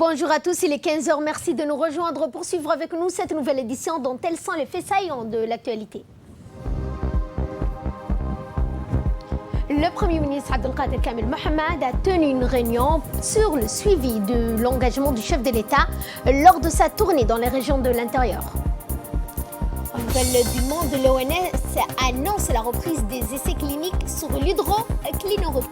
Bonjour à tous, il est 15 h. Merci de nous rejoindre pour suivre avec nous cette nouvelle édition dont tels sont les faits saillants de l'actualité. Le Premier ministre Abdelkader Kamel Mohamed a tenu une réunion sur le suivi de l'engagement du chef de l'État lors de sa tournée dans les régions de l'intérieur. En nouvelle du monde, l'OMS annonce la reprise des essais cliniques sur l'hydrochloroquine.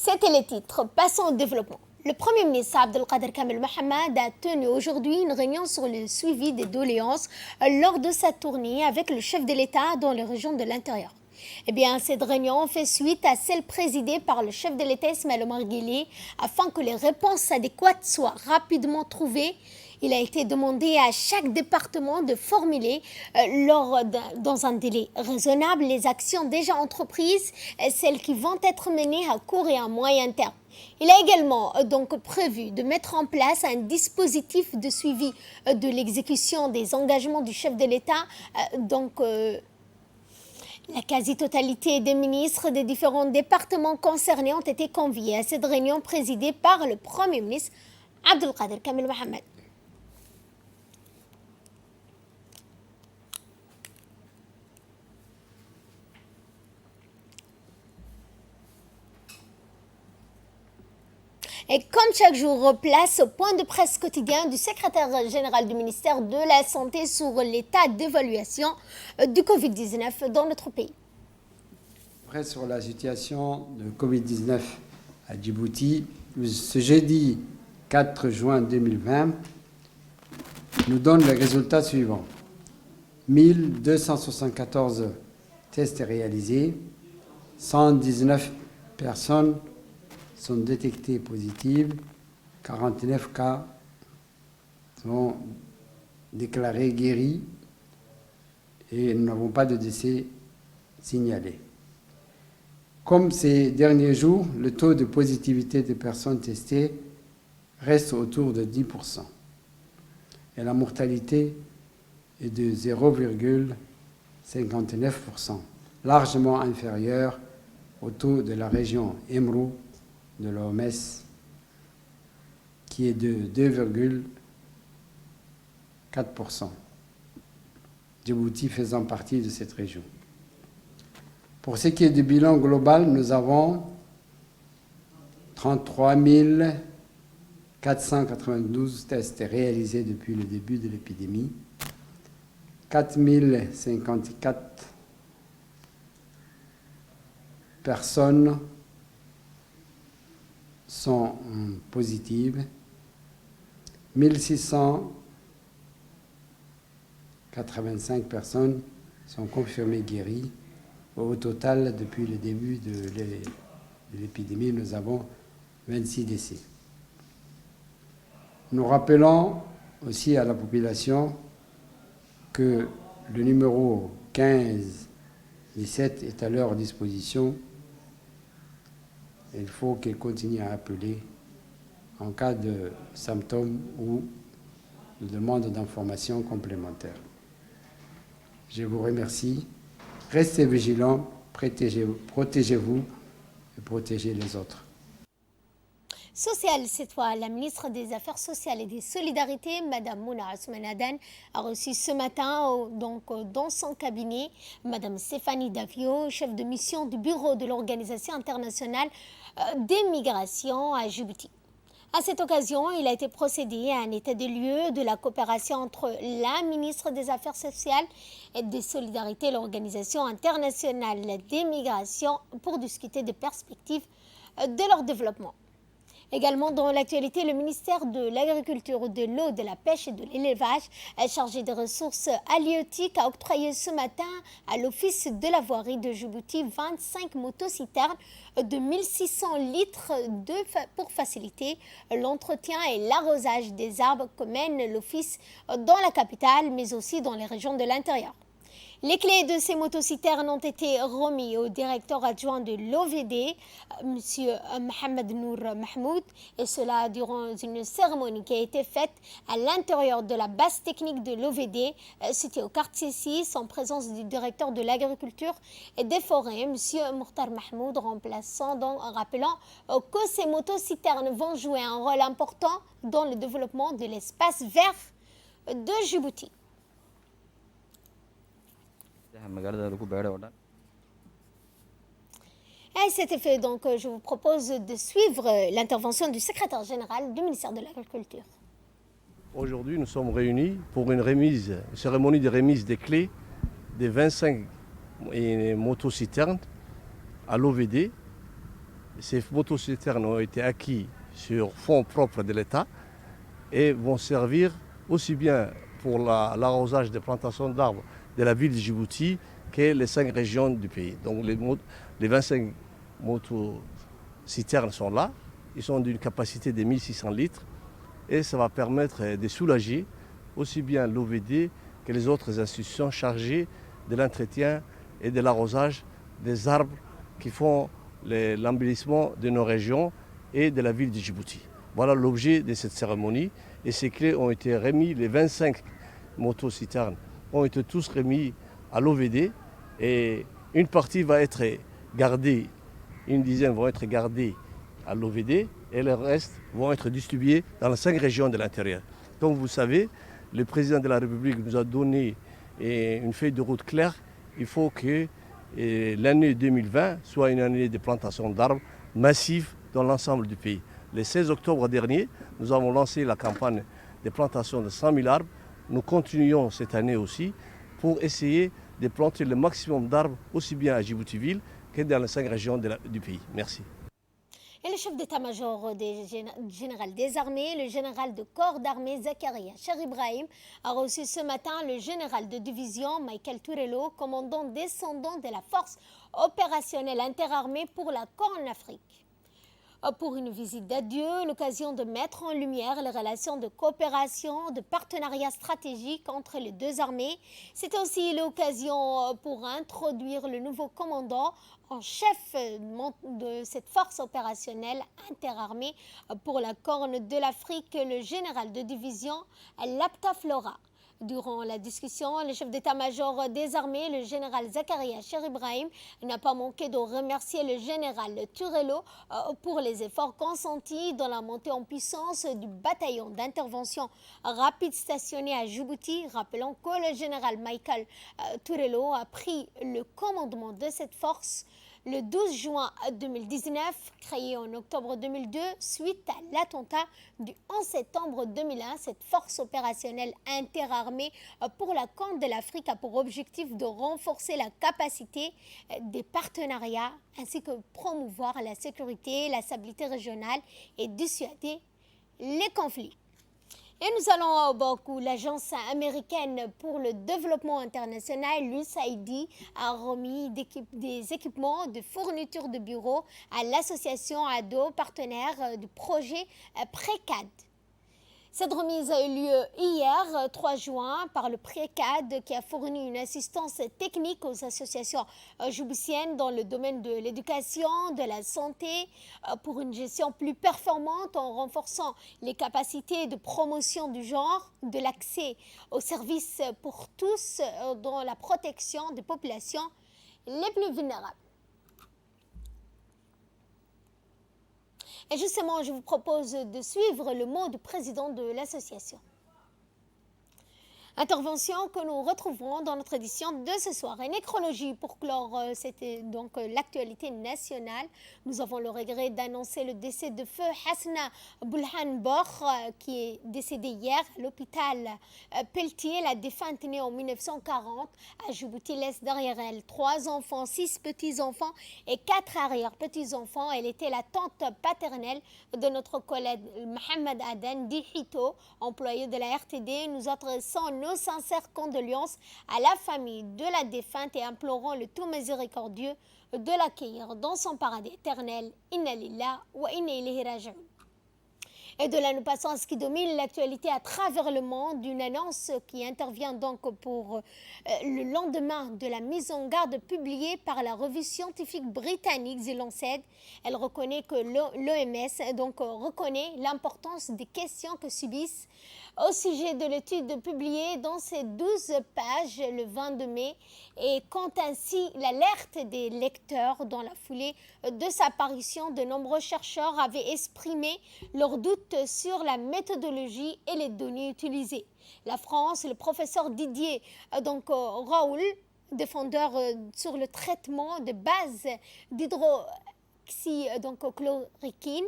C'était les titres. Passons au développement. Le Premier ministre Abdelkader Kamel Mohamed a tenu aujourd'hui une réunion sur le suivi des doléances lors de sa tournée avec le chef de l'État dans les régions de l'intérieur. Cette réunion fait suite à celle présidée par le chef de l'État Ismaël Omar Guelleh afin que les réponses adéquates soient rapidement trouvées. Il a été demandé à chaque département de formuler dans un délai raisonnable les actions déjà entreprises, celles qui vont être menées à court et à moyen terme. Il a également prévu de mettre en place un dispositif de suivi de l'exécution des engagements du chef de l'État. La quasi-totalité des ministres des différents départements concernés ont été conviés à cette réunion présidée par le Premier ministre Abdelkader Kamel Mohamed. Et comme chaque jour, place au point de presse quotidien du secrétaire général du ministère de la Santé sur l'état d'évaluation du Covid-19 dans notre pays. Après, sur la situation de Covid-19 à Djibouti, ce jeudi 4 juin 2020 nous donne les résultats suivants. 1274 tests réalisés, 119 personnes sont détectées positives, 49 cas sont déclarés guéris et nous n'avons pas de décès signalés. Comme ces derniers jours, le taux de positivité des personnes testées reste autour de 10% et la mortalité est de 0,59%, largement inférieur au taux de la région Emrou de l'OMS, qui est de 2,4%. Djibouti faisant partie de cette région. Pour ce qui est du bilan global, nous avons 33 492 tests réalisés depuis le début de l'épidémie, 4 054 personnes sont positives, 1685 personnes sont confirmées guéries. Au total, depuis le début de l'épidémie, nous avons 26 décès. Nous rappelons aussi à la population que le numéro 1517 est à leur disposition. Il faut qu'ils continuent à appeler en cas de symptômes ou de demande d'informations complémentaires. Je vous remercie. Restez vigilants, protégez-vous et protégez les autres. Social, cette fois, la ministre des Affaires sociales et des Solidarités, Mme Mouna Ousmane Adan, a reçu ce matin dans son cabinet Mme Stéphanie Davio, chef de mission du bureau de l'Organisation internationale des migrations à Djibouti. À cette occasion, il a été procédé à un état des lieux de la coopération entre la ministre des Affaires sociales et des Solidarités et l'Organisation internationale des migrations pour discuter des perspectives de leur développement. Également dans l'actualité, le ministère de l'Agriculture, de l'Eau, de la Pêche et de l'Élevage, chargé des ressources halieutiques, a octroyé ce matin à l'Office de la voirie de Djibouti 25 motociternes de 1600 litres pour faciliter l'entretien et l'arrosage des arbres que mène l'Office dans la capitale, mais aussi dans les régions de l'intérieur. Les clés de ces motociternes ont été remis au directeur adjoint de l'OVD, M. Mohamed Nour Mahmoud, et cela durant une cérémonie qui a été faite à l'intérieur de la base technique de l'OVD, située au quartier 6, en présence du directeur de l'agriculture et des forêts, M. Mokhtar Mahmoud, remplaçant, donc, en rappelant que ces motociternes vont jouer un rôle important dans le développement de l'espace vert de Djibouti. À cet effet, donc, je vous propose de suivre l'intervention du secrétaire général du ministère de l'Agriculture. Aujourd'hui, nous sommes réunis pour une cérémonie de remise des clés des 25 motociternes à l'OVD. Ces motociternes ont été acquis sur fonds propres de l'État et vont servir aussi bien pour l'arrosage des plantations d'arbres de la ville de Djibouti que les 5 régions du pays. Donc les 25 motociternes sont là, ils sont d'une capacité de 1600 litres et ça va permettre de soulager aussi bien l'OVD que les autres institutions chargées de l'entretien et de l'arrosage des arbres qui font l'embellissement de nos régions et de la ville de Djibouti. Voilà l'objet de cette cérémonie et ces clés ont été remis, les 25 motociternes ont été tous remis à l'OVD et une partie va être gardée, une dizaine vont être gardées à l'OVD et le reste vont être distribués dans les 5 régions de l'intérieur. Comme vous savez, le président de la République nous a donné une feuille de route claire. Il faut que l'année 2020 soit une année de plantation d'arbres massive dans l'ensemble du pays. Le 16 octobre dernier, nous avons lancé la campagne de plantation de 100 000 arbres. Nous continuons cette année aussi pour essayer de planter le maximum d'arbres aussi bien à Djibouti-Ville que dans les 5 régions du pays. Merci. Et le chef d'état-major général des armées, le général de corps d'armée Zakaria Cher Ibrahim, a reçu ce matin le général de division Michael Turello, commandant descendant de la force opérationnelle interarmée pour la Corne Afrique. Pour une visite d'adieu, l'occasion de mettre en lumière les relations de coopération, de partenariat stratégique entre les deux armées. C'était aussi l'occasion pour introduire le nouveau commandant en chef de cette force opérationnelle interarmée pour la Corne de l'Afrique, le général de division Lapta Flora. Durant la discussion, le chef d'état-major des armées, le général Zakaria Cher Ibrahim, n'a pas manqué de remercier le général Turello pour les efforts consentis dans la montée en puissance du bataillon d'intervention rapide stationné à Djibouti, rappelant que le général Michael Turello a pris le commandement de cette force le 12 juin 2019, créée en octobre 2002, suite à l'attentat du 11 septembre 2001, cette force opérationnelle interarmée pour la Corne de l'Afrique a pour objectif de renforcer la capacité des partenariats ainsi que promouvoir la sécurité, la stabilité régionale et dissuader les conflits. Et nous allons au Bakou. L'agence américaine pour le développement international, l'USAID, a remis des équipements de fourniture de bureaux à l'association ADO, partenaire du projet PRECAD. Cette remise a eu lieu hier, 3 juin, par le PRECAD qui a fourni une assistance technique aux associations djiboutiennes dans le domaine de l'éducation, de la santé, pour une gestion plus performante en renforçant les capacités de promotion du genre, de l'accès aux services pour tous dans la protection des populations les plus vulnérables. Et justement, je vous propose de suivre le mot du président de l'association. Intervention que nous retrouverons dans notre édition de ce soir. Et nécrologie pour clore, c'était donc l'actualité nationale. Nous avons le regret d'annoncer le décès de feu Hasna Boulhan Bor, qui est décédé hier à l'hôpital Pelletier. La défunte née en 1940 à Djibouti laisse derrière elle 3 enfants, 6 petits-enfants et 4 arrière-petits-enfants. Elle était la tante paternelle de notre collègue Mohamed Aden Dihito, employé de la RTD. Nous adressons nos sincères condoléances à la famille de la défunte et implorons le tout miséricordieux de l'accueillir dans son paradis éternel. Inna lillah wa inna ilayhi raji'un. Et de là, nous passons à ce qui domine l'actualité à travers le monde. Une annonce qui intervient donc pour le lendemain de la mise en garde publiée par la revue scientifique britannique The Lancet. Elle reconnaît que l'OMS donc reconnaît l'importance des questions que subissent au sujet de l'étude publiée dans ses 12 pages le 22 mai et compte ainsi l'alerte des lecteurs. Dans la foulée de sa parution, de nombreux chercheurs avaient exprimé leurs doutes sur la méthodologie et les données utilisées. La France, le professeur Didier Raoult, défendeur sur le traitement de base d'hydroxychloroquine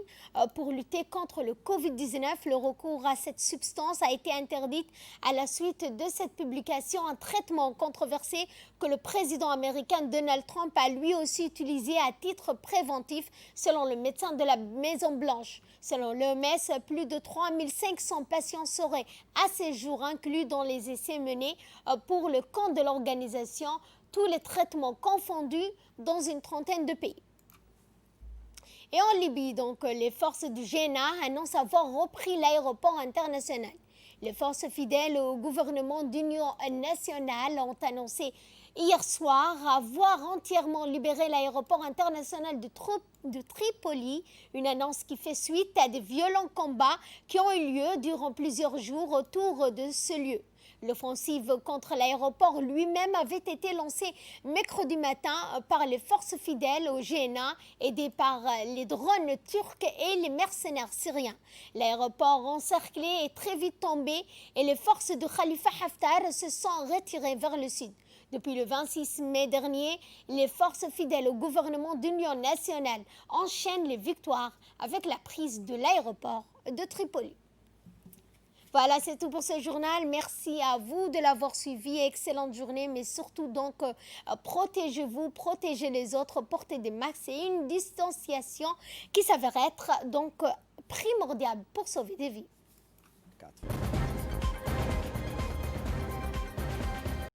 pour lutter contre le Covid-19. Le recours à cette substance a été interdit à la suite de cette publication, un traitement controversé que le président américain Donald Trump a lui aussi utilisé à titre préventif, selon le médecin de la Maison-Blanche. Selon l'OMS, plus de 3500 patients seraient à ce jour inclus dans les essais menés pour le compte de l'organisation, tous les traitements confondus dans une trentaine de pays. Et en Libye, donc, les forces du GNA annoncent avoir repris l'aéroport international. Les forces fidèles au gouvernement d'union nationale ont annoncé hier soir avoir entièrement libéré l'aéroport international de Tripoli, une annonce qui fait suite à de violents combats qui ont eu lieu durant plusieurs jours autour de ce lieu. L'offensive contre l'aéroport lui-même avait été lancée mercredi matin par les forces fidèles au GNA, aidées par les drones turcs et les mercenaires syriens. L'aéroport encerclé est très vite tombé et les forces de Khalifa Haftar se sont retirées vers le sud. Depuis le 26 mai dernier, les forces fidèles au gouvernement d'union nationale enchaînent les victoires avec la prise de l'aéroport de Tripoli. Voilà, c'est tout pour ce journal. Merci à vous de l'avoir suivi. Excellente journée, mais surtout donc protégez-vous, protégez les autres, portez des masques et une distanciation qui s'avère être donc primordiale pour sauver des vies.